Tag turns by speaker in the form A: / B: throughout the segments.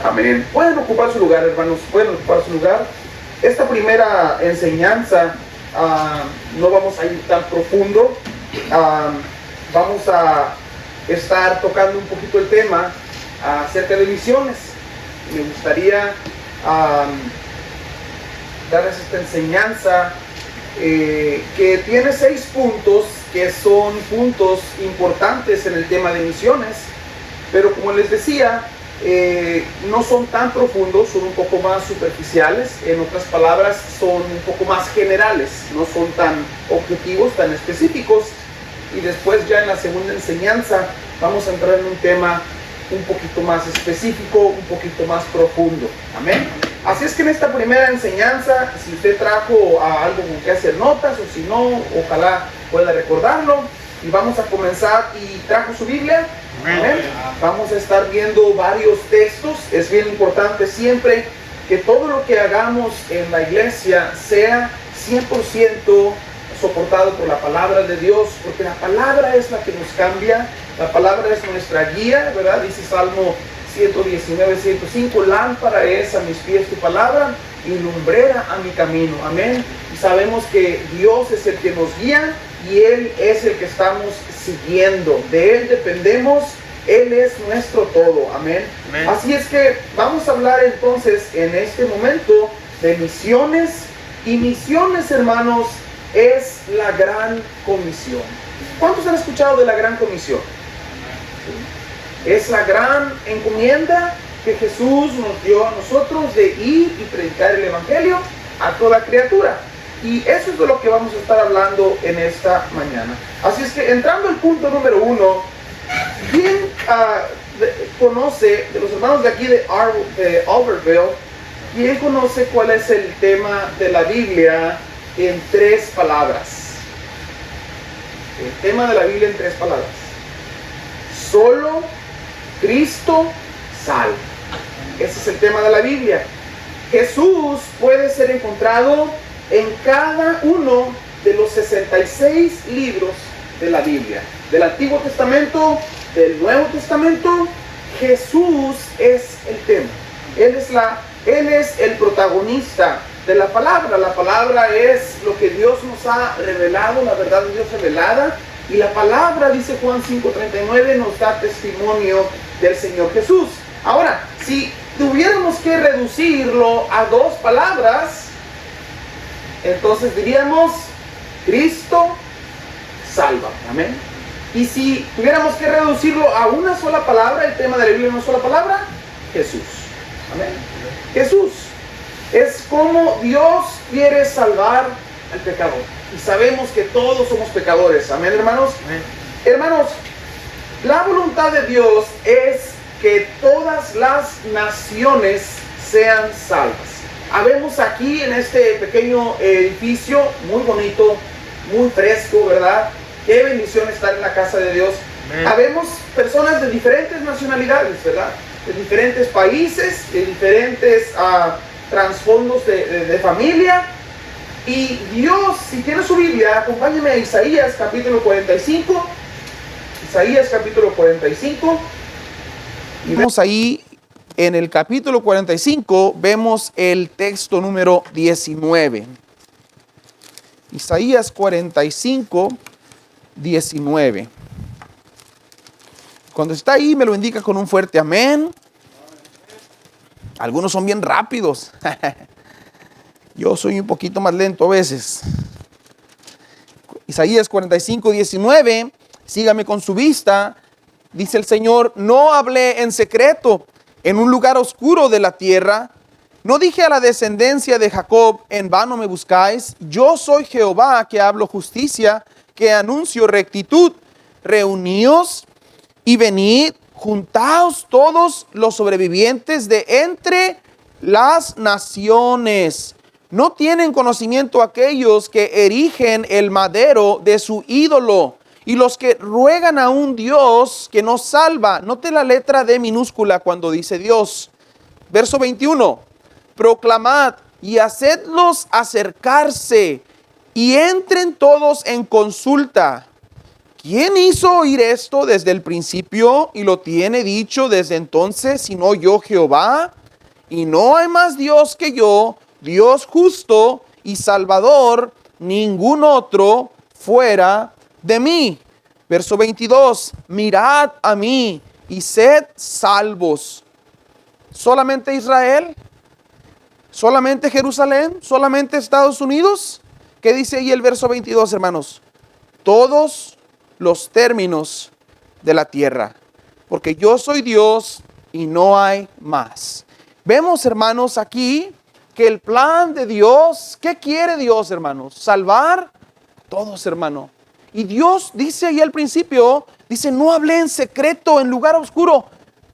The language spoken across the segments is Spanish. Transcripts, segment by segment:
A: Amén. Pueden ocupar su lugar, hermanos, pueden ocupar su lugar. Esta primera enseñanza, no vamos a ir tan profundo. Vamos a estar tocando un poquito el tema acerca de misiones. Me gustaría darles esta enseñanza que tiene 6 puntos que son puntos importantes en el tema de misiones, pero como les decía, no son tan profundos, son un poco más superficiales. En otras palabras, son un poco más generales, no son tan objetivos, tan específicos. Y después, ya en la segunda enseñanza, vamos a entrar en un tema un poquito más específico, un poquito más profundo. Amén. Así es que en esta primera enseñanza, si usted trajo algo con que hacer notas, o si no, ojalá pueda recordarlo. Y vamos a comenzar. ¿Y trajo su Biblia? Amén. Vamos a estar viendo varios textos. Es bien importante siempre que todo lo que hagamos en la iglesia sea 100% soportado por la palabra de Dios, porque la palabra es la que nos cambia, la palabra es nuestra guía, ¿verdad? Dice Salmo 119:105, lámpara es a mis pies tu palabra y lumbrera a mi camino. Amén. Y sabemos que Dios es el que nos guía y Él es el que estamos siguiendo. De Él dependemos, Él es nuestro todo. Amén. Amén. Así es que vamos a hablar entonces en este momento de misiones. Y misiones, hermanos, es la gran comisión. ¿Cuántos han escuchado de la gran comisión? Es la gran encomienda que Jesús nos dio a nosotros de ir y predicar el evangelio a toda criatura. Y eso es de lo que vamos a estar hablando en esta mañana. Así es que entrando al punto número 1, ¿quién conoce, de los hermanos de aquí de Albertville, quién conoce cuál es el tema de la Biblia en 3 palabras? El tema de la Biblia en 3 palabras. Solo Cristo salva. Ese es el tema de la Biblia. Jesús puede ser encontrado en cada uno de los 66 libros de la Biblia. Del Antiguo Testamento, del Nuevo Testamento, Jesús es el tema. Él es el protagonista de la palabra. La palabra es lo que Dios nos ha revelado, la verdad de Dios revelada. Y la palabra, dice Juan 5:39, nos da testimonio del Señor Jesús. Ahora, si tuviéramos que reducirlo a 2 palabras, entonces diríamos: Cristo salva. Amén. Y si tuviéramos que reducirlo a una sola palabra, el tema de la Biblia en una sola palabra, Jesús. Amén. Jesús es como Dios quiere salvar al pecador. Y sabemos que todos somos pecadores. Amén, hermanos. Amén. Hermanos, la voluntad de Dios es que todas las naciones sean salvas. Habemos aquí en este pequeño edificio, muy bonito, muy fresco, ¿verdad? Qué bendición estar en la casa de Dios. Amén. Habemos personas de diferentes nacionalidades, ¿verdad? De diferentes países, de diferentes trasfondos de familia. Y Dios, si tiene su Biblia, acompáñeme a Isaías capítulo 45. Isaías capítulo 45. Y vemos ahí en el capítulo 45, vemos el texto número 19. Isaías 45, 19. Cuando está ahí, me lo indica con un fuerte amén. Algunos son bien rápidos. Yo soy un poquito más lento a veces. Isaías 45, 19. Sígame con su vista. Dice el Señor: no hablé en secreto en un lugar oscuro de la tierra. No dije a la descendencia de Jacob: en vano me buscáis. Yo soy Jehová, que hablo justicia, que anuncio rectitud. Reuníos y venid, juntaos todos los sobrevivientes de entre las naciones. No tienen conocimiento aquellos que erigen el madero de su ídolo y los que ruegan a un Dios que no salva. Note la letra D minúscula cuando dice Dios. Verso 21. Proclamad y hacedlos acercarse y entren todos en consulta.
B: ¿quién hizo oír esto desde el principio y lo tiene dicho desde entonces, sino yo Jehová? Y no hay más Dios que yo, Dios justo y salvador, ningún otro fuera de mí. Verso 22, mirad a mí y sed salvos. ¿Solamente Israel? ¿Solamente Jerusalén? ¿Solamente Estados Unidos? ¿Qué dice ahí el verso 22, hermanos? Todos los términos de la tierra, porque yo soy Dios y no hay más. Vemos, hermanos, aquí que el plan de Dios, ¿qué quiere Dios, hermanos? Salvar a todos, hermano. Y Dios dice ahí al principio, dice, no hablé en secreto, en lugar oscuro.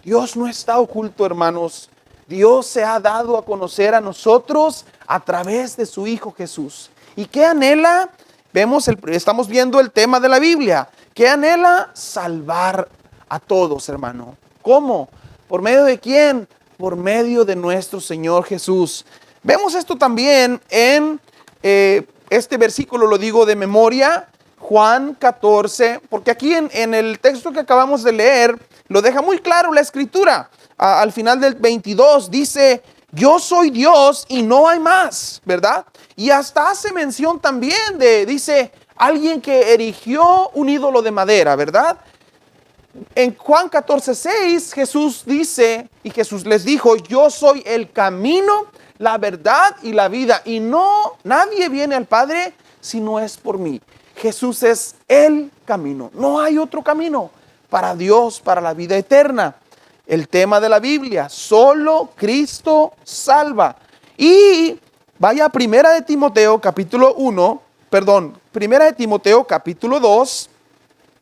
B: Dios no está oculto, hermanos. Dios se ha dado a conocer a nosotros a través de su Hijo Jesús. ¿Y qué anhela? Estamos viendo el tema de la Biblia. ¿Qué anhela? Salvar a todos, hermano. ¿Cómo? ¿Por medio de quién? Por medio de nuestro Señor Jesús. Vemos esto también en este versículo, lo digo de memoria, Juan 14, porque aquí en el texto que acabamos de leer, lo deja muy claro la Escritura. Al final del 22 dice, yo soy Dios y no hay más, ¿verdad? Y hasta hace mención también dice, alguien que erigió un ídolo de madera, ¿verdad? En Juan 14:6 Jesús dice, y Jesús les dijo, yo soy el camino, la verdad y la vida, y nadie viene al Padre si no es por mí. Jesús es el camino, no hay otro camino para Dios, para la vida eterna. El tema de la Biblia, solo Cristo salva. Y vaya a Primera de Timoteo capítulo 2,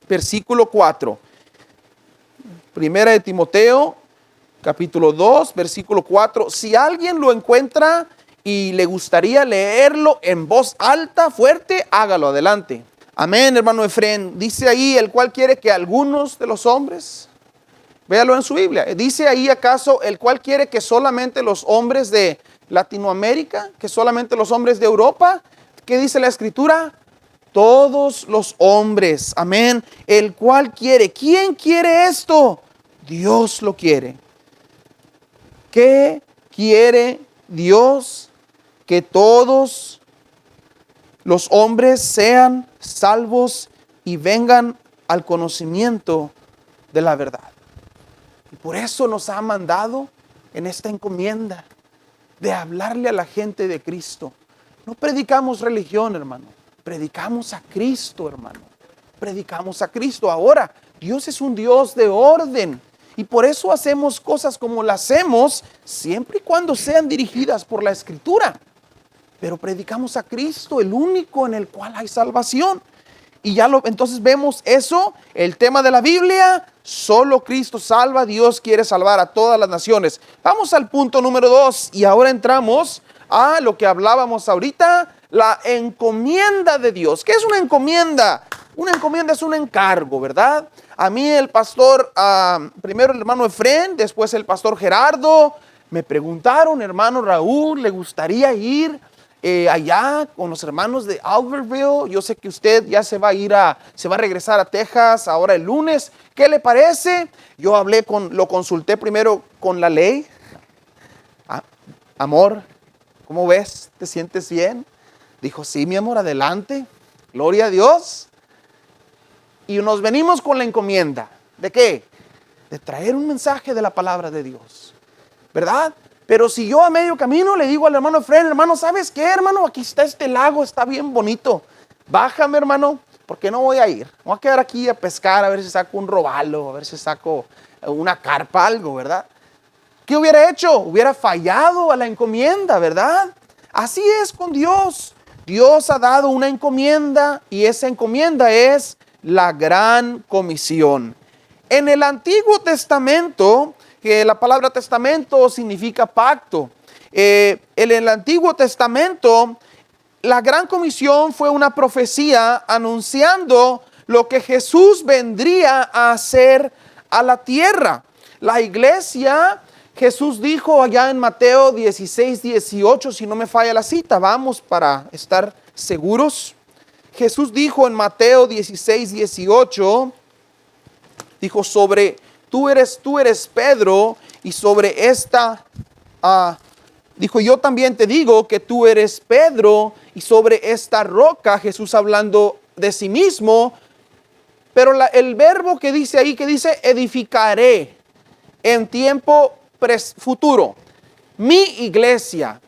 B: versículo 4. Primera de Timoteo capítulo 2, versículo 4. Si alguien lo encuentra y le gustaría leerlo en voz alta, fuerte, hágalo, adelante. Amén, hermano Efrén. Dice ahí, el cual quiere que algunos de los hombres, véalo en su Biblia, dice ahí acaso, el cual quiere que solamente los hombres de Latinoamérica, que solamente los hombres de Europa. ¿Qué dice la Escritura? Todos los hombres, amén. El cual quiere, ¿quién quiere esto? Dios lo quiere. ¿Qué quiere Dios? Que todos los hombres sean salvos y vengan al conocimiento de la verdad. Y por eso nos ha mandado en esta encomienda de hablarle a la gente de Cristo. No predicamos religión, hermano. Predicamos a Cristo, hermano. Predicamos a Cristo. Ahora, Dios es un Dios de orden. Y por eso hacemos cosas como las hacemos, siempre y cuando sean dirigidas por la Escritura. Pero predicamos a Cristo, el único en el cual hay salvación. Y entonces vemos eso, el tema de la Biblia, solo Cristo salva, Dios quiere salvar a todas las naciones. Vamos al punto número 2 y ahora entramos a lo que hablábamos ahorita, la encomienda de Dios. ¿Qué es una encomienda? Una encomienda es un encargo, ¿verdad? A mí el pastor, primero el hermano Efrén, después el pastor Gerardo, me preguntaron, hermano Raúl, ¿le gustaría ir allá con los hermanos de Albertville? Yo sé que usted ya se va a regresar a Texas ahora el lunes. ¿Qué le parece? Yo lo consulté primero con la ley. Amor, ¿cómo ves? ¿Te sientes bien? Dijo, sí, mi amor, adelante. Gloria a Dios. Y nos venimos con la encomienda. ¿De qué? De traer un mensaje de la palabra de Dios, ¿verdad? Pero si yo a medio camino le digo al hermano Efrén, hermano, ¿sabes qué, hermano? Aquí está este lago, está bien bonito. Bájame, hermano, porque no voy a ir. Voy a quedar aquí a pescar, a ver si saco un robalo, a ver si saco una carpa, algo, ¿verdad? ¿Qué hubiera hecho? Hubiera fallado a la encomienda, ¿verdad? Así es con Dios. Dios ha dado una encomienda y esa encomienda es la gran comisión. En el Antiguo Testamento, que la palabra testamento significa pacto. En el Antiguo Testamento, la gran comisión fue una profecía anunciando lo que Jesús vendría a hacer a la tierra. La iglesia, Jesús dijo allá en Mateo 16:18, si no me falla la cita, vamos para estar seguros. Jesús dijo en Mateo 16:18, dijo tú eres Pedro, y sobre esta, dijo, yo también te digo que tú eres Pedro, y sobre esta roca, Jesús hablando de sí mismo, pero el verbo que dice ahí, que dice edificaré, en tiempo futuro, mi iglesia.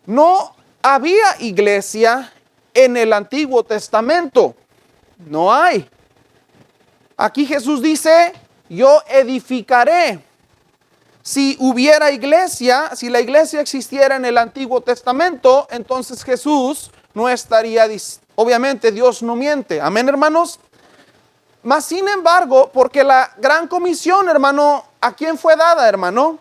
B: No había iglesia en el Antiguo Testamento, no hay. Aquí Jesús dice, yo edificaré. Si hubiera iglesia, si la iglesia existiera en el Antiguo Testamento, entonces Jesús no estaría, obviamente Dios no miente. Amén, hermanos. Mas sin embargo, porque la gran comisión, hermano, ¿a quién fue dada, hermano?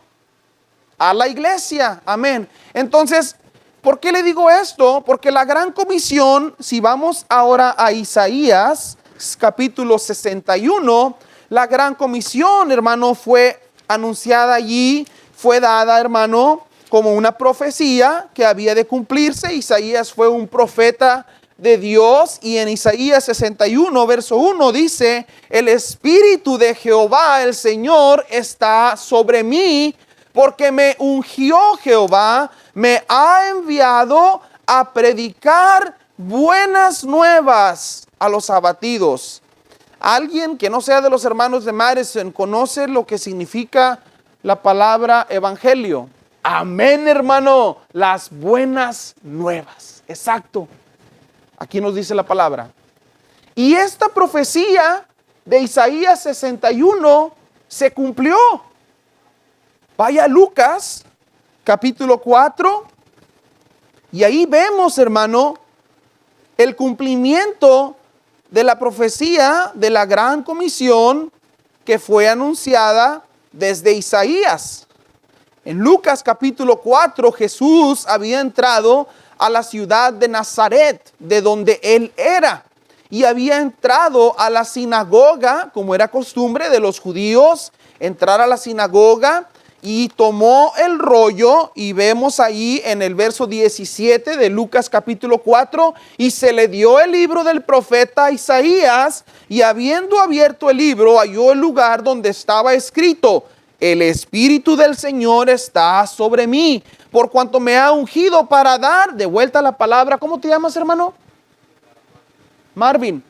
B: A la iglesia. Amén. Entonces, ¿por qué le digo esto? Porque la gran comisión, si vamos ahora a Isaías, capítulo 61, la gran comisión, hermano, fue anunciada allí, fue dada, hermano, como una profecía que había de cumplirse. Isaías fue un profeta de Dios, y en Isaías 61, verso 1 dice, el Espíritu de Jehová, el Señor, está sobre mí, porque me ungió Jehová, me ha enviado a predicar buenas nuevas a los abatidos. Alguien que no sea de los hermanos de Madison conoce lo que significa la palabra evangelio. Amén, hermano, las buenas nuevas. Exacto. Aquí nos dice la palabra. Y esta profecía de Isaías 61 se cumplió. Vaya a Lucas, capítulo 4, y ahí vemos, hermano, el cumplimiento de la profecía de la gran comisión que fue anunciada desde Isaías. En Lucas capítulo 4, Jesús había entrado a la ciudad de Nazaret, de donde él era, y había entrado a la sinagoga, como era costumbre de los judíos, entrar a la sinagoga, y tomó el rollo, y vemos ahí en el verso 17 de Lucas capítulo 4, y se le dio el libro del profeta Isaías, y habiendo abierto el libro, halló el lugar donde estaba escrito, el Espíritu del Señor está sobre mí, por cuanto me ha ungido para dar, de vuelta a la palabra, ¿cómo te llamas, hermano? Marvin.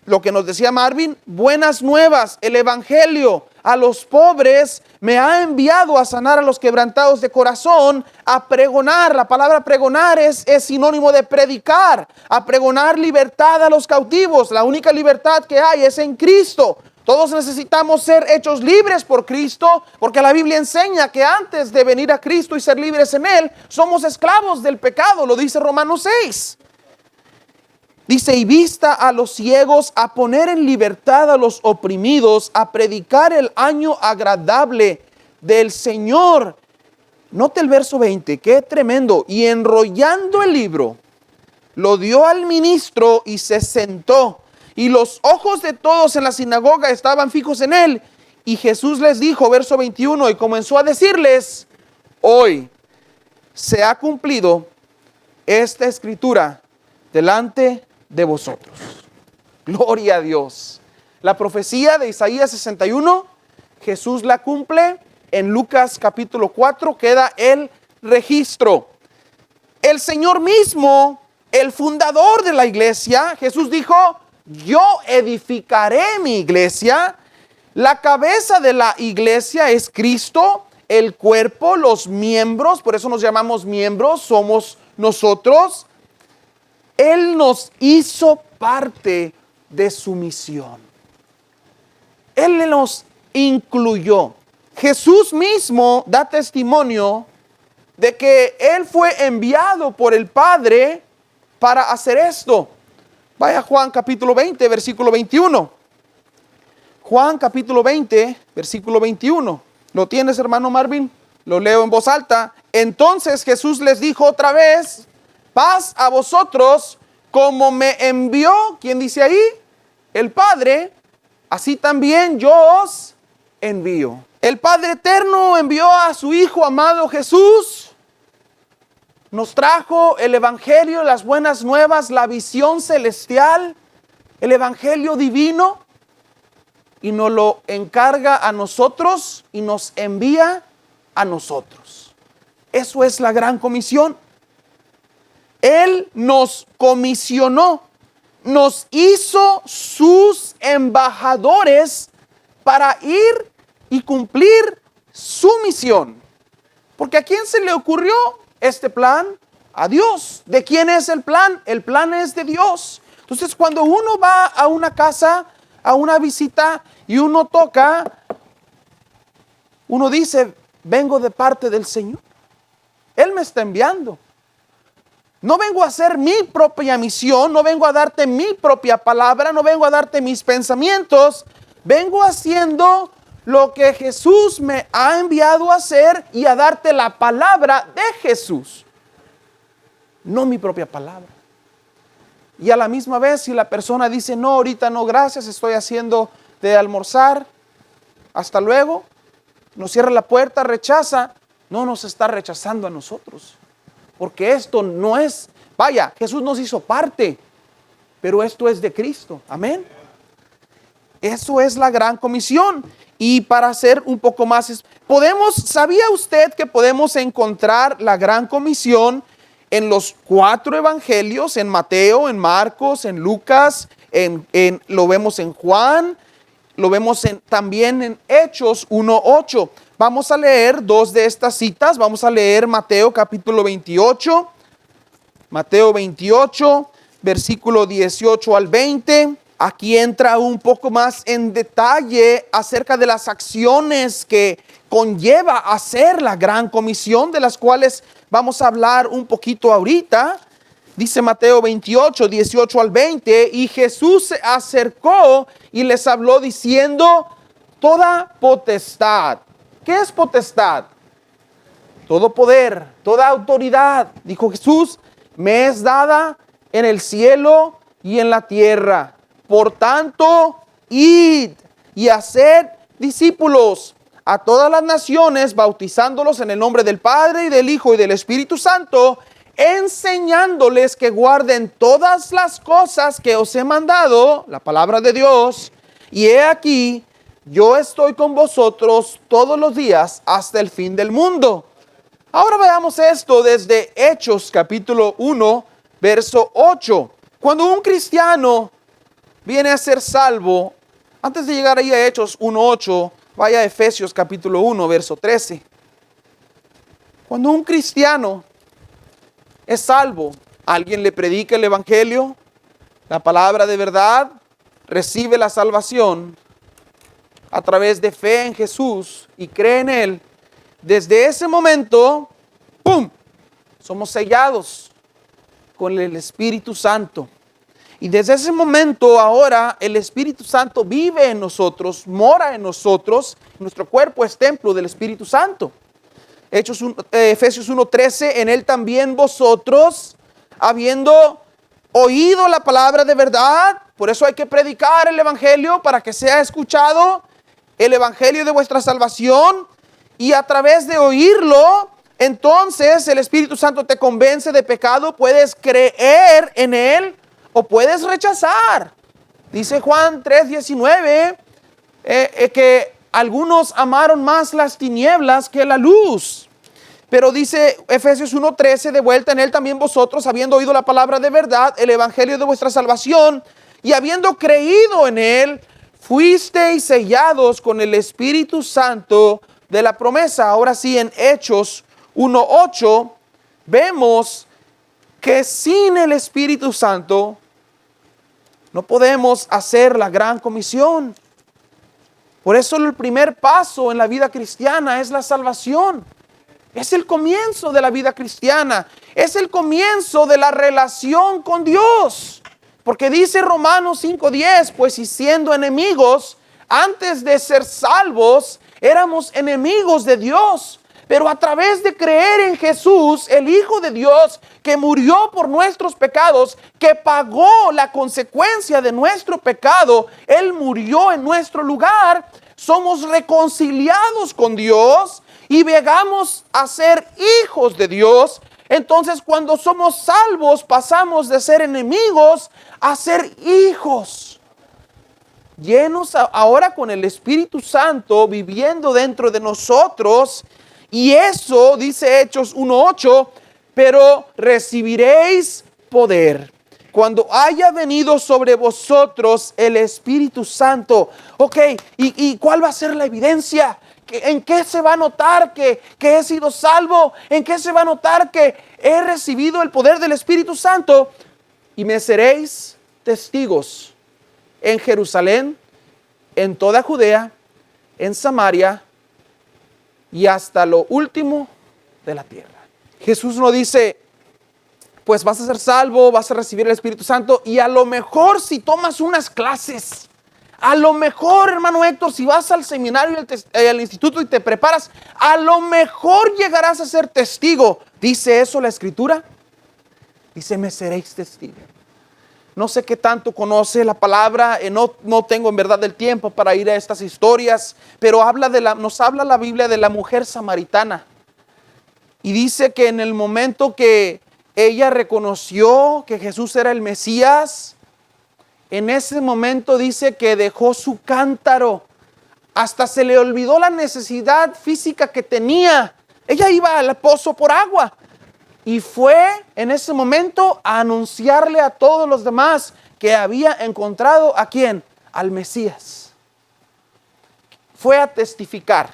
B: Lo que nos decía Marvin, buenas nuevas, el evangelio a los pobres, me ha enviado a sanar a los quebrantados de corazón, a pregonar. La palabra pregonar es sinónimo de predicar, a pregonar libertad a los cautivos. La única libertad que hay es en Cristo. Todos necesitamos ser hechos libres por Cristo, porque la Biblia enseña que antes de venir a Cristo y ser libres en Él, somos esclavos del pecado, lo dice Romanos 6. Dice, y vista a los ciegos, a poner en libertad a los oprimidos, a predicar el año agradable del Señor. Note el verso 20, qué tremendo. Y enrollando el libro, lo dio al ministro y se sentó. Y los ojos de todos en la sinagoga estaban fijos en él. Y Jesús les dijo, verso 21, y comenzó a decirles, hoy se ha cumplido esta escritura delante de vosotros. Gloria a Dios. La profecía de Isaías 61, Jesús la cumple. En Lucas capítulo 4 queda el registro. El Señor mismo, el fundador de la iglesia, Jesús dijo, yo edificaré mi iglesia. La cabeza de la iglesia es Cristo, el cuerpo, los miembros, por eso nos llamamos miembros, somos nosotros. Él nos hizo parte de su misión. Él nos incluyó. Jesús mismo da testimonio de que Él fue enviado por el Padre para hacer esto. Vaya a Juan capítulo 20, versículo 21. Juan capítulo 20, versículo 21. ¿Lo tienes, hermano Marvin? Lo leo en voz alta. Entonces Jesús les dijo otra vez, paz a vosotros, como me envió, ¿quién dice ahí? El Padre, así también yo os envío. El Padre eterno envió a su Hijo amado Jesús. nos trajo el Evangelio, las buenas nuevas, la visión celestial, el Evangelio divino, y nos lo encarga a nosotros y nos envía a nosotros. Eso es la gran comisión. Él nos comisionó, nos hizo sus embajadores para ir y cumplir su misión. Porque ¿a quién se le ocurrió este plan? A Dios. ¿De quién es el plan? El plan es de Dios. Entonces, cuando uno va a una casa, a una visita, y uno toca, uno dice, vengo de parte del Señor. Él me está enviando. No vengo a hacer mi propia misión, no vengo a darte mi propia palabra, no vengo a darte mis pensamientos. Vengo haciendo lo que Jesús me ha enviado a hacer y a darte la palabra de Jesús, no mi propia palabra. Y a la misma vez, si la persona dice, no, ahorita no, gracias, estoy haciendo de almorzar, hasta luego, nos cierra la puerta, rechaza, no nos está rechazando a nosotros. Porque esto no es, vaya, Jesús nos hizo parte, pero esto es de Cristo. Amén. Eso es la gran comisión. Y para hacer un poco más, ¿sabía usted que podemos encontrar la gran comisión en los 4 evangelios? En Mateo, en Marcos, en Lucas, lo vemos en Juan, lo vemos también en Hechos 1:8. Vamos a leer 2 de estas citas. Vamos a leer Mateo capítulo 28. Mateo 28, versículo 18 al 20. Aquí entra un poco más en detalle acerca de las acciones que conlleva hacer la gran comisión, de las cuales vamos a hablar un poquito ahorita. Dice Mateo 28, 18 al 20, y Jesús se acercó y les habló diciendo, toda potestad. ¿Qué es potestad? Todo poder, toda autoridad, dijo Jesús, me es dada en el cielo y en la tierra. Por tanto, id y haced discípulos a todas las naciones, bautizándolos en el nombre del Padre y del Hijo y del Espíritu Santo, enseñándoles que guarden todas las cosas que os he mandado, la palabra de Dios, y he aquí, yo estoy con vosotros todos los días hasta el fin del mundo. Ahora veamos esto desde Hechos capítulo 1, verso 8. Cuando un cristiano viene a ser salvo, antes de llegar ahí a Hechos 1:8, vaya a Efesios capítulo 1, verso 13. Cuando un cristiano es salvo, alguien le predica el evangelio, la palabra de verdad, recibe la salvación a través de fe en Jesús y cree en Él. Desde ese momento, ¡pum!, somos sellados con el Espíritu Santo. Y desde ese momento ahora el Espíritu Santo vive en nosotros, mora en nosotros. Nuestro cuerpo es templo del Espíritu Santo. Efesios 1:13, en Él también vosotros, habiendo oído la palabra de verdad, por eso hay que predicar el Evangelio para que sea escuchado, el Evangelio de vuestra salvación, y a través de oírlo, entonces el Espíritu Santo te convence de pecado, puedes creer en Él o puedes rechazar. Dice Juan 3:19 que algunos amaron más las tinieblas que la luz. Pero dice Efesios 1:13, de vuelta, en Él también vosotros, habiendo oído la palabra de verdad, el Evangelio de vuestra salvación, y habiendo creído en Él, fuisteis sellados con el Espíritu Santo de la promesa. Ahora sí, en Hechos 1:8 vemos que sin el Espíritu Santo no podemos hacer la gran comisión. Por eso el primer paso en la vida cristiana es la salvación. Es el comienzo de la vida cristiana. Es el comienzo de la relación con Dios. Porque dice Romanos 5:10, pues si siendo enemigos, antes de ser salvos, éramos enemigos de Dios. Pero a través de creer en Jesús, el Hijo de Dios, que murió por nuestros pecados, que pagó la consecuencia de nuestro pecado, Él murió en nuestro lugar, somos reconciliados con Dios y llegamos a ser hijos de Dios. Entonces, cuando somos salvos, pasamos de ser enemigos a ser hijos. Llenos ahora con el Espíritu Santo viviendo dentro de nosotros. Y eso dice Hechos 1:8, pero recibiréis poder cuando haya venido sobre vosotros el Espíritu Santo. Ok, ¿y cuál va a ser la evidencia? ¿En qué se va a notar que he sido salvo? ¿En qué se va a notar que he recibido el poder del Espíritu Santo? Y me seréis testigos en Jerusalén, en toda Judea, en Samaria y hasta lo último de la tierra. Jesús no dice, pues vas a ser salvo, vas a recibir el Espíritu Santo y a lo mejor si tomas unas clases, a lo mejor, hermano Héctor, si vas al seminario y al instituto y te preparas, a lo mejor llegarás a ser testigo. ¿Dice eso la Escritura? Dice, me seréis testigo. No sé qué tanto conoce la palabra, no tengo en verdad el tiempo para ir a estas historias, pero nos habla la Biblia de la mujer samaritana. Y dice que en el momento que ella reconoció que Jesús era el Mesías, en ese momento dice que dejó su cántaro. Hasta se le olvidó la necesidad física que tenía. Ella iba al pozo por agua. Y fue en ese momento a anunciarle a todos los demás que había encontrado ¿a quién? Al Mesías. Fue a testificar.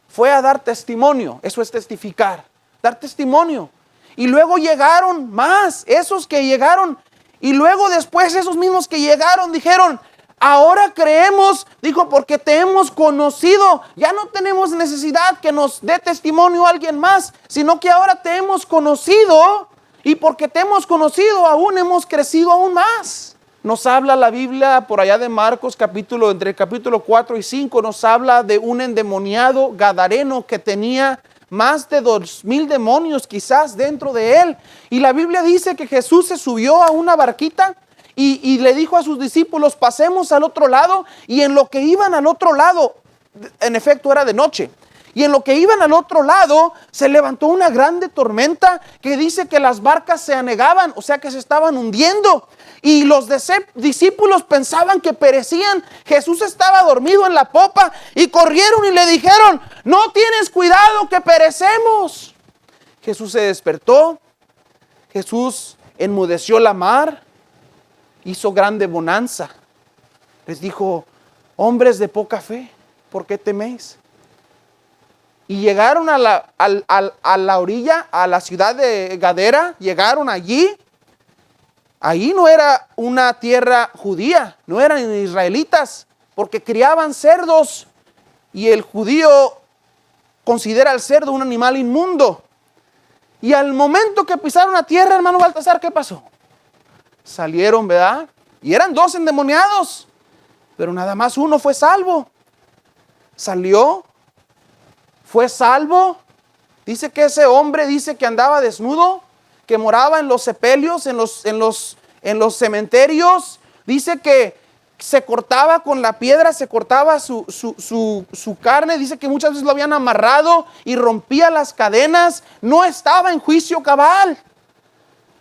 B: Fue a dar testimonio. Eso es testificar. Dar testimonio. Y luego llegaron más, esos que llegaron. Y luego después esos mismos que llegaron dijeron, ahora creemos, dijo, porque te hemos conocido. Ya no tenemos necesidad que nos dé testimonio alguien más, sino que ahora te hemos conocido. Y porque te hemos conocido, aún hemos crecido aún más. Nos habla la Biblia por allá de Marcos, entre el capítulo 4 y 5, nos habla de un endemoniado gadareno que tenía más de 2,000 demonios quizás dentro de él. Y la Biblia dice que Jesús se subió a una barquita y le dijo a sus discípulos, pasemos al otro lado. Y en lo que iban al otro lado, en efecto era de noche, y en lo que iban al otro lado se levantó una grande tormenta que dice que las barcas se anegaban, o sea que se estaban hundiendo. Y los discípulos pensaban que perecían. Jesús estaba dormido en la popa y corrieron y le dijeron, no tienes cuidado que perecemos. Jesús se despertó. Jesús enmudeció la mar. Hizo grande bonanza. Les dijo, hombres de poca fe, ¿por qué teméis? Y llegaron a la orilla, a la ciudad de Gadara. Llegaron allí. Ahí no era una tierra judía, no eran israelitas, porque criaban cerdos y el judío considera al cerdo un animal inmundo. Y al momento que pisaron la tierra, hermano Baltasar, ¿qué pasó? Salieron, ¿verdad? Y eran 2 endemoniados, pero nada más uno fue salvo. Salió, fue salvo. Dice que ese hombre que andaba desnudo, que moraba en los sepelios, en los cementerios. Dice que se cortaba con la piedra, se cortaba su carne. Dice que muchas veces lo habían amarrado y rompía las cadenas. No estaba en juicio cabal.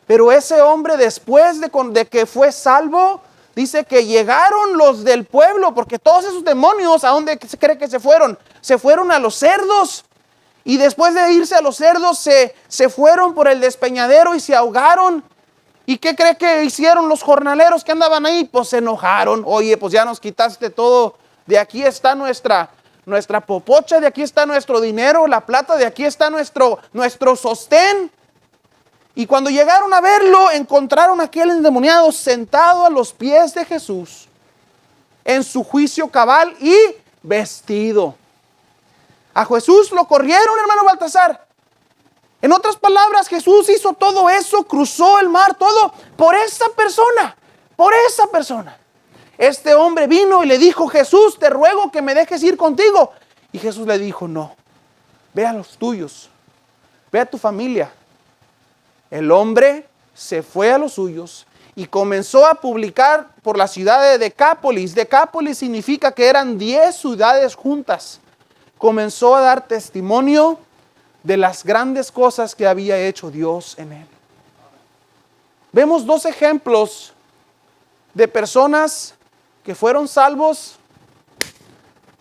B: Pero ese hombre, después de que fue salvo, dice que llegaron los del pueblo, porque todos esos demonios, ¿a dónde se cree que se fueron? Se fueron a los cerdos. Y después de irse a los cerdos, se fueron por el despeñadero y se ahogaron. ¿Y qué cree que hicieron los jornaleros que andaban ahí? Pues se enojaron. Oye, pues ya nos quitaste todo. De aquí está nuestra popocha, de aquí está nuestro dinero, la plata, de aquí está nuestro sostén. Y cuando llegaron a verlo, encontraron a aquel endemoniado sentado a los pies de Jesús, en su juicio cabal y vestido. A Jesús lo corrieron, hermano Baltasar. En otras palabras, Jesús hizo todo eso, cruzó el mar, todo por esa persona, por esa persona. Este hombre vino y le dijo, Jesús, te ruego que me dejes ir contigo. Y Jesús le dijo, no, ve a los tuyos, ve a tu familia. El hombre se fue a los suyos y comenzó a publicar por la ciudad de Decápolis. Decápolis significa que eran 10 ciudades juntas. Comenzó a dar testimonio de las grandes cosas que había hecho Dios en él. Vemos dos ejemplos de personas que fueron salvos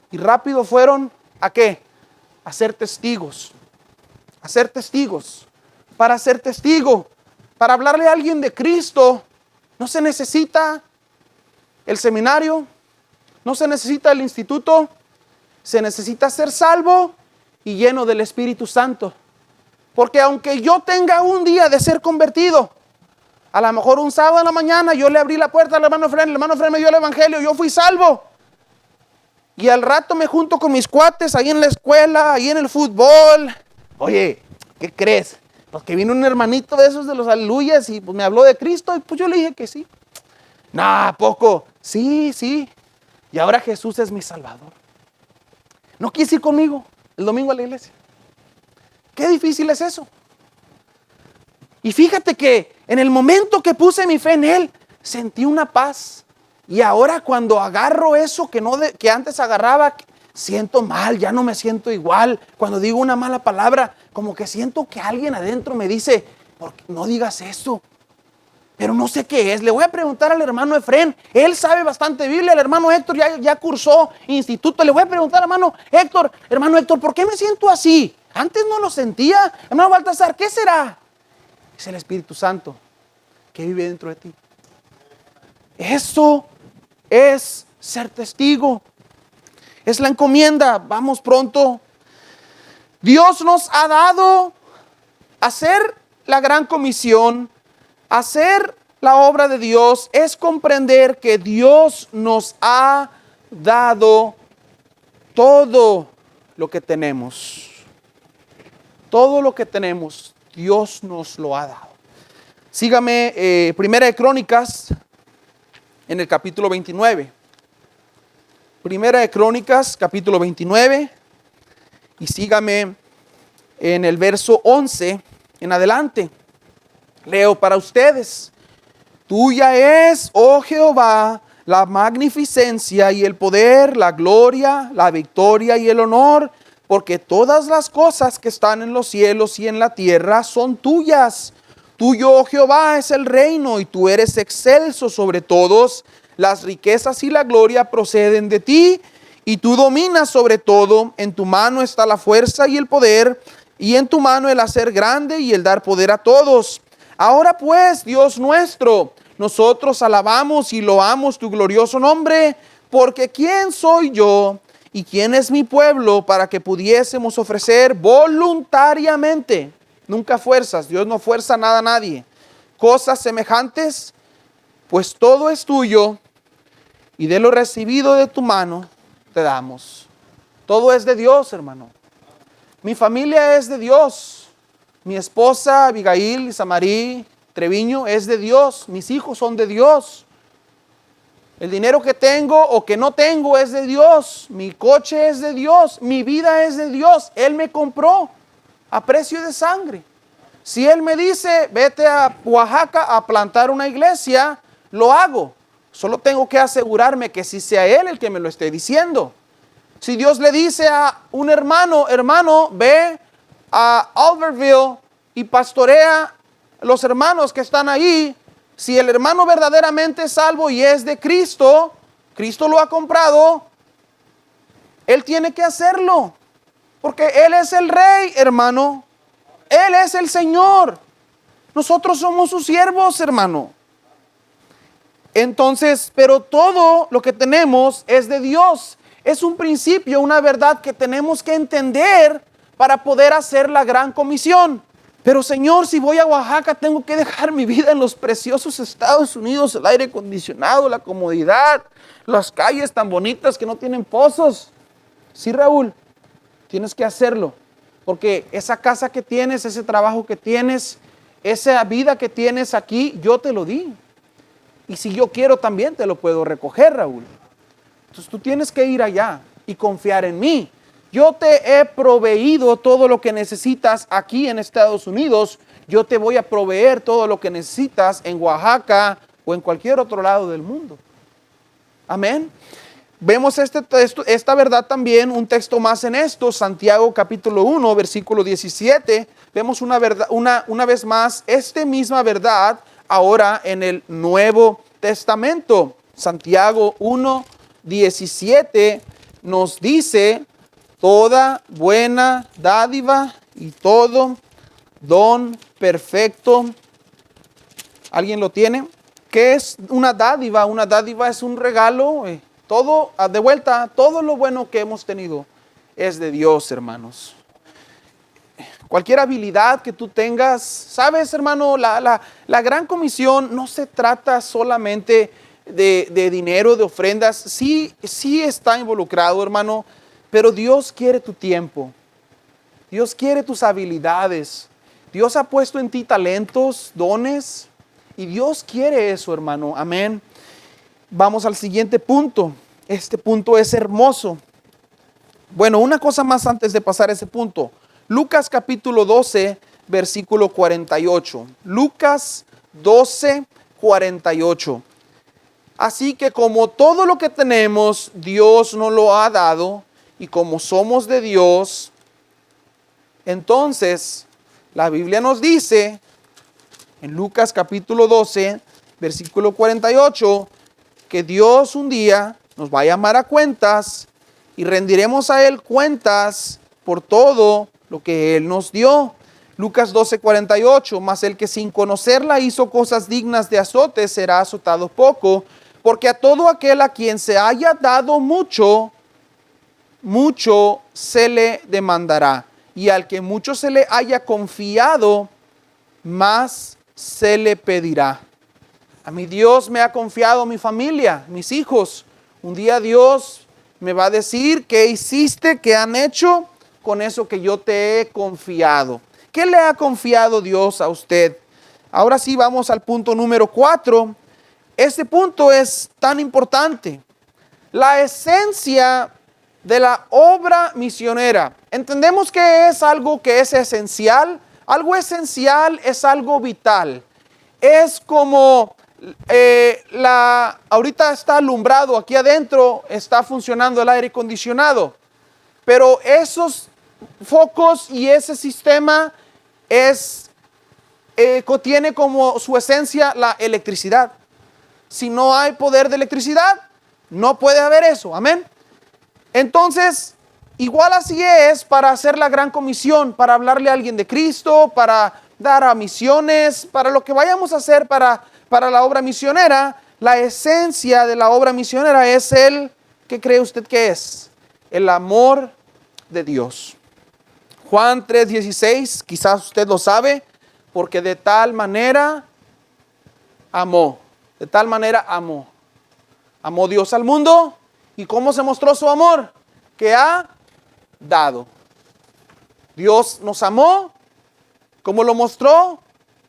B: y rápido fueron ¿a qué? A ser testigos. A ser testigos. Para ser testigo, para hablarle a alguien de Cristo, no se necesita el seminario, no se necesita el instituto, se necesita ser salvo y lleno del Espíritu Santo. Porque aunque yo tenga un día de ser convertido, a lo mejor un sábado en la mañana yo le abrí la puerta al hermano Fren, el hermano Fren me dio el evangelio, yo fui salvo. Y al rato me junto con mis cuates ahí en la escuela, ahí en el fútbol. Oye, ¿qué crees? Pues que vino un hermanito de esos de los aleluyas y pues me habló de Cristo y pues yo le dije que sí. No, ¿a poco? Sí, sí. Y ahora Jesús es mi Salvador. ¿No quieres ir conmigo el domingo a la iglesia? Qué difícil es eso. Y fíjate que en el momento que puse mi fe en Él, sentí una paz. Y ahora cuando agarro eso que antes agarraba, siento mal, ya no me siento igual. Cuando digo una mala palabra, como que siento que alguien adentro me dice, ¿por qué no digas eso? Pero no sé qué es. Le voy a preguntar al hermano Efrén. Él sabe bastante Biblia. El hermano Héctor ya cursó instituto. Le voy a preguntar al hermano Héctor, ¿por qué me siento así? Antes no lo sentía. Hermano Baltasar, ¿qué será? Es el Espíritu Santo que vive dentro de ti. Eso es ser testigo. Es la encomienda. Vamos pronto. Dios nos ha dado hacer la gran comisión. Hacer la obra de Dios es comprender que Dios nos ha dado todo lo que tenemos. Todo lo que tenemos, Dios nos lo ha dado. Sígame, Primera de Crónicas, en el capítulo 29. Primera de Crónicas, capítulo 29. Y sígame en el verso 11 en adelante. Leo para ustedes. Tuya es, oh Jehová, la magnificencia y el poder, la gloria, la victoria y el honor, porque todas las cosas que están en los cielos y en la tierra son tuyas. Tuyo, oh Jehová, es el reino y tú eres excelso sobre todos. Las riquezas y la gloria proceden de ti y tú dominas sobre todo. En tu mano está la fuerza y el poder y en tu mano el hacer grande y el dar poder a todos. Ahora pues, Dios nuestro, nosotros alabamos y loamos tu glorioso nombre, porque ¿quién soy yo y quién es mi pueblo para que pudiésemos ofrecer voluntariamente? Nunca fuerzas, Dios no fuerza nada a nadie. Cosas semejantes, pues todo es tuyo y de lo recibido de tu mano te damos. Todo es de Dios, hermano. Mi familia es de Dios. Mi esposa, Abigail, Samarí, Treviño, es de Dios. Mis hijos son de Dios. El dinero que tengo o que no tengo es de Dios. Mi coche es de Dios. Mi vida es de Dios. Él me compró a precio de sangre. Si Él me dice, vete a Oaxaca a plantar una iglesia, lo hago. Solo tengo que asegurarme que sí sea Él el que me lo esté diciendo. Si Dios le dice a un hermano, ve a Albertville y pastorea los hermanos que están ahí. Si el hermano verdaderamente es salvo y es de Cristo, Cristo lo ha comprado, él tiene que hacerlo, porque Él es el Rey, hermano. Él es el Señor. Nosotros somos sus siervos, hermano. Entonces, pero todo lo que tenemos es de Dios. Es un principio, una verdad que tenemos que entender para poder hacer la gran comisión. Pero Señor, si voy a Oaxaca, tengo que dejar mi vida en los preciosos Estados Unidos, el aire acondicionado, la comodidad, las calles tan bonitas que no tienen pozos. Sí, Raúl, tienes que hacerlo, porque esa casa que tienes, ese trabajo que tienes, esa vida que tienes aquí, yo te lo di. Y si yo quiero también te lo puedo recoger, Raúl. Entonces tú tienes que ir allá y confiar en mí. Yo te he proveído todo lo que necesitas aquí en Estados Unidos. Yo te voy a proveer todo lo que necesitas en Oaxaca o en cualquier otro lado del mundo. Amén. Vemos esta verdad también, un texto más en esto, Santiago capítulo 1, versículo 17. Vemos una vez más esta misma verdad ahora en el Nuevo Testamento. Santiago 1, 17 nos dice: toda buena dádiva y todo don perfecto. ¿Alguien lo tiene? ¿Qué es una dádiva? Una dádiva es un regalo. Todo, de vuelta, todo lo bueno que hemos tenido es de Dios, hermanos. Cualquier habilidad que tú tengas, sabes, hermano, la gran comisión no se trata solamente de dinero, de ofrendas. Sí está involucrado, hermano, pero Dios quiere tu tiempo. Dios quiere tus habilidades. Dios ha puesto en ti talentos, dones, y Dios quiere eso, hermano. Amén. Vamos al siguiente punto. Este punto es hermoso. Bueno, una cosa más antes de pasar a ese punto. Lucas capítulo 12, versículo 48. Lucas 12, 48. Así que como todo lo que tenemos, Dios nos lo ha dado, y como somos de Dios, entonces la Biblia nos dice en Lucas capítulo 12, versículo 48, que Dios un día nos va a llamar a cuentas y rendiremos a Él cuentas por todo lo que Él nos dio. Lucas 12, 48, mas el que sin conocerla hizo cosas dignas de azote será azotado poco, porque a todo aquel a quien se haya dado mucho, mucho se le demandará, y al que mucho se le haya confiado, más se le pedirá. A mí Dios me ha confiado mi familia, mis hijos. Un día Dios me va a decir: ¿qué hiciste? ¿Qué han hecho con eso que yo te he confiado? ¿Qué le ha confiado Dios a usted? Ahora sí vamos al punto número 4. Este punto es tan importante. La esencia de la obra misionera. Entendemos que es algo que es esencial. Algo esencial es algo vital. Es como ahorita está alumbrado, aquí adentro está funcionando el aire acondicionado, pero esos focos y ese sistema tiene como su esencia la electricidad. Si no hay poder de electricidad, no puede haber eso, amén. Entonces, igual así es para hacer la gran comisión, para hablarle a alguien de Cristo, para dar a misiones, para lo que vayamos a hacer para la obra misionera. La esencia de la obra misionera es ¿qué cree usted que es? El amor de Dios. Juan 3:16, quizás usted lo sabe, porque de tal manera amó Dios al mundo. ¿Y cómo se mostró su amor? Que ha dado. Dios nos amó. ¿Cómo lo mostró?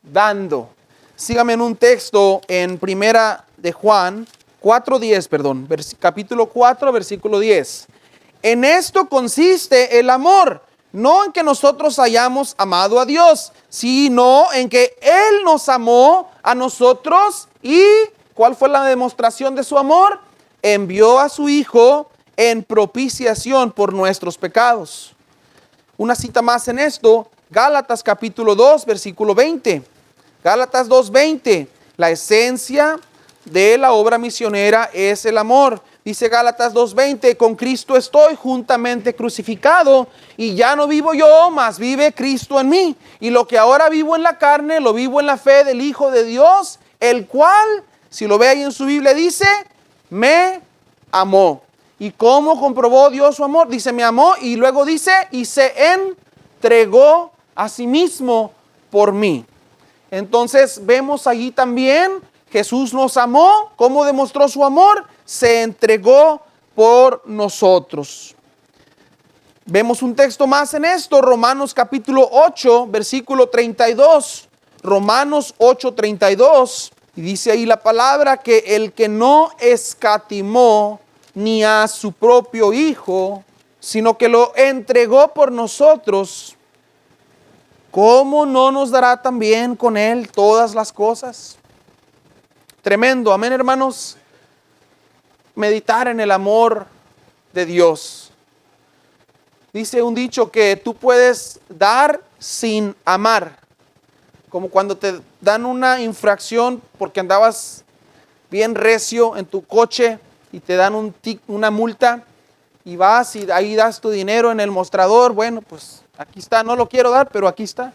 B: Dando. Sígame en un texto en primera de Juan 4:10, capítulo 4, versículo 10. En esto consiste el amor, no en que nosotros hayamos amado a Dios, sino en que Él nos amó a nosotros. ¿Y cuál fue la demostración de su amor? Envió a su Hijo en propiciación por nuestros pecados. Una cita más en esto, Gálatas capítulo 2, versículo 20. Gálatas 2:20, la esencia de la obra misionera es el amor. Dice Gálatas 2:20, con Cristo estoy juntamente crucificado, y ya no vivo yo, mas vive Cristo en mí. Y lo que ahora vivo en la carne, lo vivo en la fe del Hijo de Dios, el cual, si lo ve ahí en su Biblia, dice, me amó. ¿Y cómo comprobó Dios su amor? Dice, me amó, y luego dice, y se entregó a sí mismo por mí. Entonces vemos allí también, Jesús nos amó. ¿Cómo demostró su amor? Se entregó por nosotros. Vemos un texto más en esto, Romanos capítulo 8, versículo 32. Romanos 8:32. Y dice ahí la palabra que el que no escatimó ni a su propio Hijo, sino que lo entregó por nosotros, ¿cómo no nos dará también con Él todas las cosas? Tremendo, amén, hermanos. meditar en el amor de Dios. Dice un dicho que tú puedes dar sin amar. Como cuando te dan una infracción porque andabas bien recio en tu coche y te dan una multa y vas y ahí das tu dinero en el mostrador. Bueno, pues aquí está, no lo quiero dar, pero aquí está.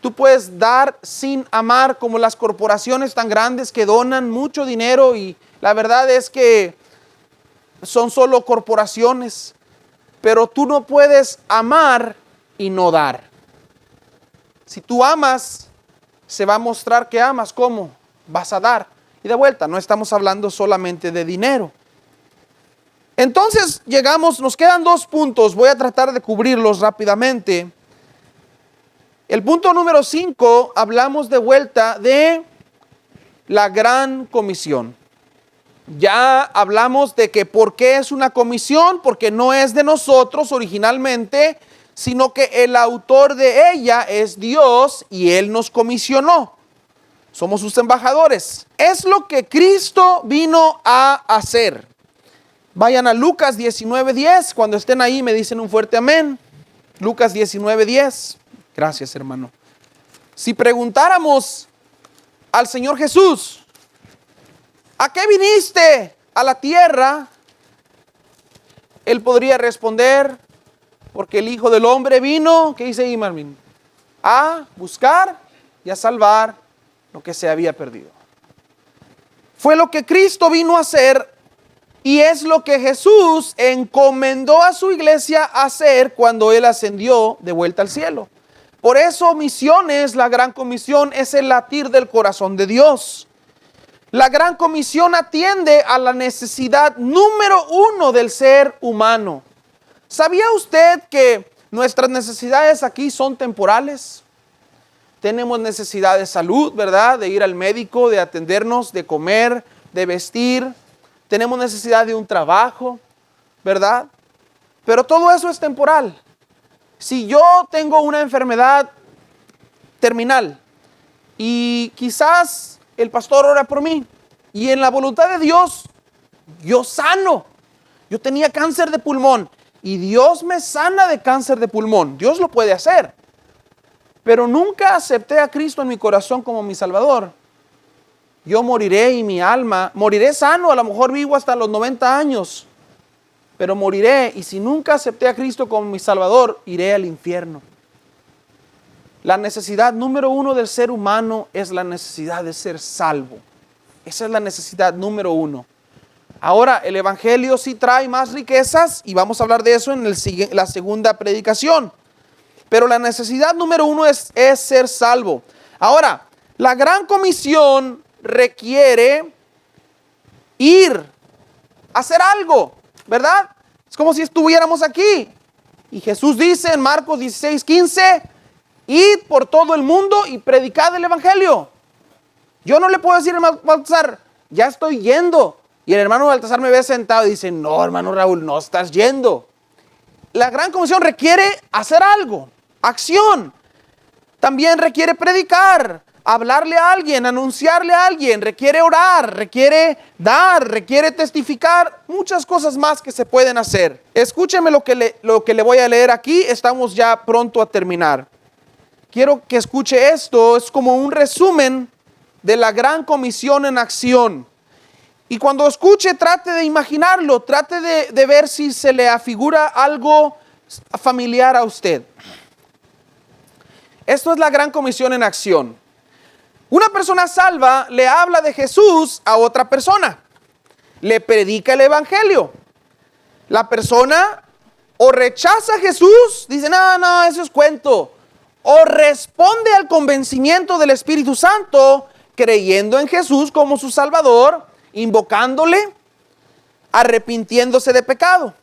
B: Tú puedes dar sin amar, como las corporaciones tan grandes que donan mucho dinero, y la verdad es que son solo corporaciones, pero tú no puedes amar y no dar. Si tú amas, se va a mostrar que amas. ¿Cómo? Vas a dar. Y de vuelta, no estamos hablando solamente de dinero. Entonces nos quedan 2 puntos, voy a tratar de cubrirlos rápidamente. El punto número 5, hablamos de vuelta de la gran comisión. Ya hablamos de que por qué es una comisión, porque no es de nosotros originalmente, sino que el autor de ella es Dios y Él nos comisionó. Somos sus embajadores. Es lo que Cristo vino a hacer. Vayan a Lucas 19:10. Cuando estén ahí me dicen un fuerte amén. Lucas 19:10. Gracias, hermano. Si preguntáramos al Señor Jesús, ¿a qué viniste a la tierra? Él podría responder, porque el Hijo del Hombre vino, ¿qué dice ahí, Marvin? A buscar y a salvar lo que se había perdido. Fue lo que Cristo vino a hacer y es lo que Jesús encomendó a su iglesia a hacer cuando Él ascendió de vuelta al cielo. Por eso misiones, la gran comisión, es el latir del corazón de Dios. La gran comisión atiende a la necesidad número 1 del ser humano. ¿Sabía usted que nuestras necesidades aquí son temporales? Tenemos necesidad de salud, ¿verdad? De ir al médico, de atendernos, de comer, de vestir. Tenemos necesidad de un trabajo, ¿verdad? Pero todo eso es temporal. Si yo tengo una enfermedad terminal y quizás el pastor ora por mí y en la voluntad de Dios yo sano. Yo tenía cáncer de pulmón y Dios me sana de cáncer de pulmón. Dios lo puede hacer. Pero nunca acepté a Cristo en mi corazón como mi Salvador. Yo moriré y mi alma, moriré sano, a lo mejor vivo hasta los 90 años, pero moriré, y si nunca acepté a Cristo como mi Salvador, iré al infierno. La necesidad número 1 del ser humano es la necesidad de ser salvo. Esa es la necesidad número 1. Ahora, el Evangelio sí trae más riquezas, y vamos a hablar de eso en la segunda predicación. Pero la necesidad número 1 es ser salvo. Ahora, la gran comisión requiere ir a hacer algo, ¿verdad? Es como si estuviéramos aquí. Y Jesús dice en Marcos 16:15, id por todo el mundo y predicad el Evangelio. Yo no le puedo decir al hermano Baltasar, ya estoy yendo. Y el hermano Baltasar me ve sentado y dice, no, hermano Raúl, no estás yendo. La gran comisión requiere hacer algo, acción. También requiere predicar, hablarle a alguien, anunciarle a alguien, requiere orar, requiere dar, requiere testificar, muchas cosas más que se pueden hacer. Escúcheme lo que le voy a leer aquí, estamos ya pronto a terminar. Quiero que escuche esto, es como un resumen de la gran comisión en acción. Y cuando escuche, trate de imaginarlo, trate de ver si se le afigura algo familiar a usted. Esto es la gran comisión en acción. Una persona salva le habla de Jesús a otra persona, le predica el Evangelio. La persona o rechaza a Jesús, dice, no, eso es cuento, o responde al convencimiento del Espíritu Santo, creyendo en Jesús como su Salvador, invocándole, arrepintiéndose de pecado.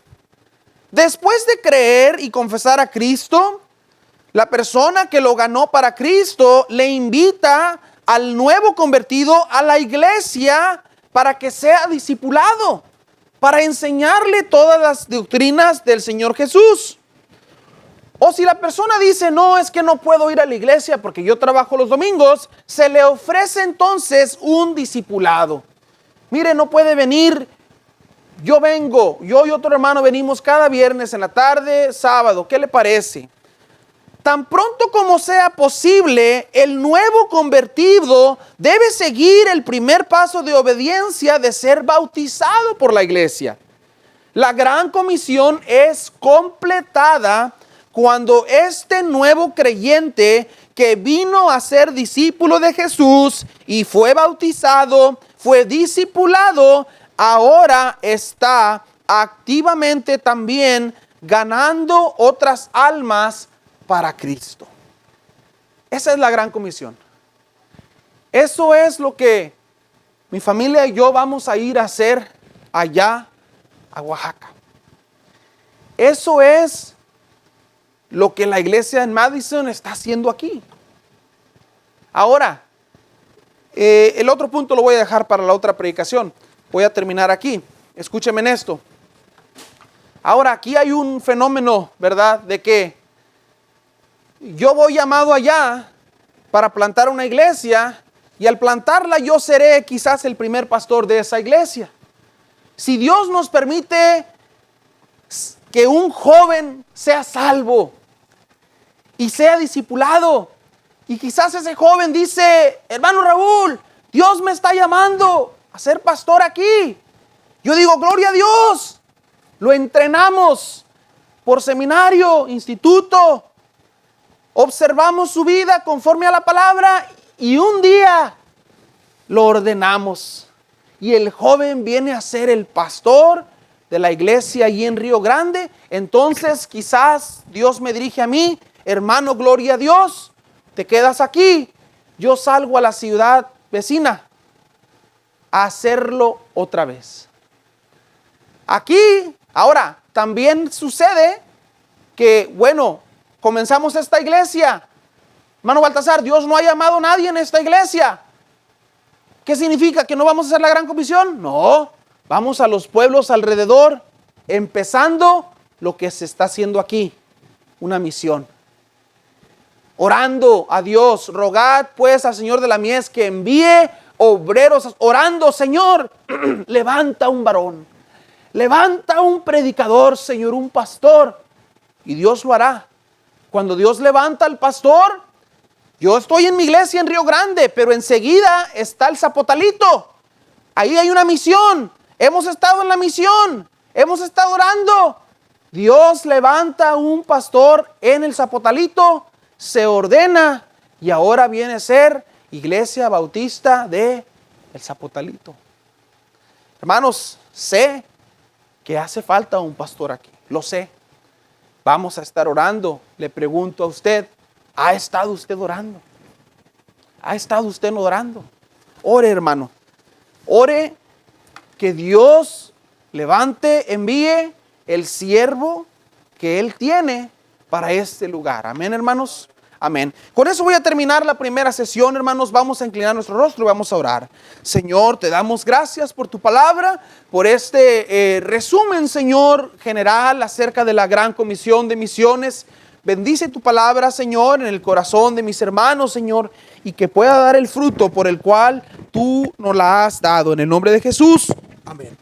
B: Después de creer y confesar a Cristo, la persona que lo ganó para Cristo le invita al nuevo convertido a la iglesia para que sea discipulado, para enseñarle todas las doctrinas del Señor Jesús. O si la persona dice, no, es que no puedo ir a la iglesia porque yo trabajo los domingos, se le ofrece entonces un discipulado. Mire, no puede venir yo y otro hermano venimos cada viernes en la tarde, sábado, ¿qué le parece? Tan pronto como sea posible, el nuevo convertido debe seguir el primer paso de obediencia de ser bautizado por la iglesia. La gran comisión es completada cuando este nuevo creyente que vino a ser discípulo de Jesús y fue bautizado, fue discipulado, ahora está activamente también ganando otras almas para Cristo. Esa es la gran comisión. Eso es lo que mi familia y yo vamos a ir a hacer allá a Oaxaca. Eso es lo que la iglesia en Madison está haciendo aquí. Ahora, el otro punto lo voy a dejar para la otra predicación. Voy a terminar aquí. Escúcheme en esto. Ahora, aquí hay un fenómeno, ¿verdad? De que yo voy llamado allá para plantar una iglesia y al plantarla yo seré quizás el primer pastor de esa iglesia. Si Dios nos permite que un joven sea salvo y sea discipulado, y quizás ese joven dice, hermano Raúl, Dios me está llamando a ser pastor aquí. Yo digo, gloria a Dios. Lo entrenamos por seminario, instituto. Observamos su vida conforme a la palabra y un día lo ordenamos. Y el joven viene a ser el pastor de la iglesia allí en Río Grande. Entonces quizás Dios me dirige a mí, hermano, gloria a Dios, te quedas aquí. Yo salgo a la ciudad vecina a hacerlo otra vez. Aquí, ahora, también sucede que, bueno, comenzamos esta iglesia. Hermano Baltasar, Dios no ha llamado a nadie en esta iglesia. ¿Qué significa? ¿Que no vamos a hacer la gran comisión? No, vamos a los pueblos alrededor, empezando lo que se está haciendo aquí, una misión. Orando a Dios, rogad pues al Señor de la mies que envíe obreros, orando, Señor, levanta un varón, levanta un predicador, Señor, un pastor, y Dios lo hará. Cuando Dios levanta al pastor, yo estoy en mi iglesia en Río Grande, pero enseguida está el Zapotalito. Ahí hay una misión. Hemos estado en la misión. Hemos estado orando. Dios levanta un pastor en el Zapotalito, se ordena y ahora viene a ser Iglesia Bautista de el Zapotalito. Hermanos, sé que hace falta un pastor aquí. Lo sé. Vamos a estar orando. Le pregunto a usted, ¿ha estado usted orando? ¿Ha estado usted orando? Ore, hermano. Ore que Dios levante, envíe el siervo que Él tiene para este lugar. Amén, hermanos. Amén. Con eso voy a terminar la primera sesión, hermanos. Vamos a inclinar nuestro rostro y vamos a orar. Señor, te damos gracias por tu palabra, por este resumen, Señor, general acerca de la gran comisión de misiones. Bendice tu palabra, Señor, en el corazón de mis hermanos, Señor, y que pueda dar el fruto por el cual tú nos la has dado. En el nombre de Jesús. Amén.